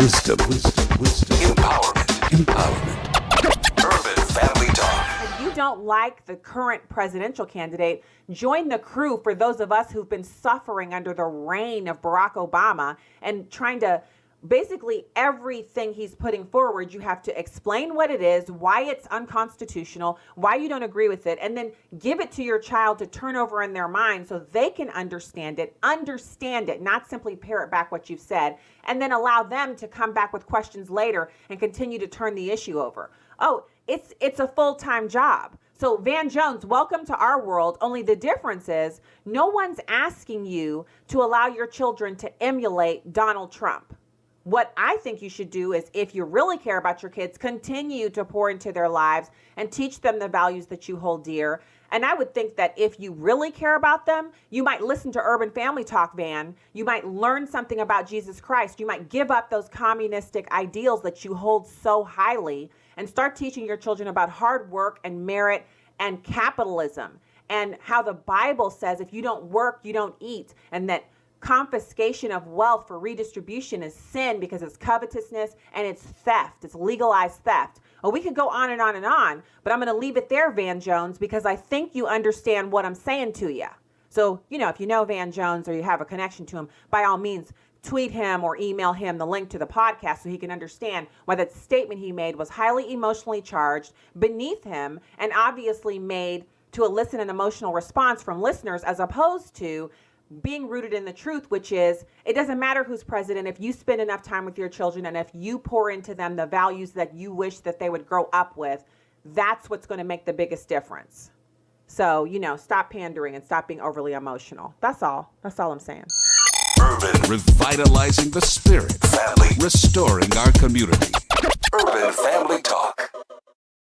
Wisdom. Empowerment. Urban Family Talk. If you don't like the current presidential candidate, join the crew for those of us who've been suffering under the reign of Barack Obama and trying to basically everything he's putting forward, you have to explain what it is, why it's unconstitutional, why you don't agree with it, and then give it to your child to turn over in their mind so they can understand it, not simply parrot back what you've said, and then allow them to come back with questions later and continue to turn the issue over. Oh, it's a full-time job. So Van Jones, welcome to our world. Only the difference is no one's asking you to allow your children to emulate Donald Trump. What I think you should do is, if you really care about your kids, continue to pour into their lives and teach them the values that you hold dear. And I would think that if you really care about them, you might listen to Urban Family Talk, Van. You might learn something about Jesus Christ. You might give up those communistic ideals that you hold so highly and start teaching your children about hard work and merit and capitalism and how the Bible says if you don't work, you don't eat, and that confiscation of wealth for redistribution is sin because it's covetousness and it's theft. It's legalized theft. Oh, we could go on and on and on, but I'm going to leave it there, Van Jones, because I think you understand what I'm saying to you. So, if you know Van Jones or you have a connection to him, by all means, tweet him or email him the link to the podcast so he can understand why that statement he made was highly emotionally charged, beneath him, and obviously made to elicit an emotional response from listeners, as opposed to being rooted in the truth, which is it doesn't matter who's president if you spend enough time with your children and if you pour into them the values that you wish that they would grow up with. That's what's going to make the biggest difference. So, stop pandering and stop being overly emotional. That's all I'm saying. Urban, revitalizing the spirit. Family, restoring our community. Urban Family Talk.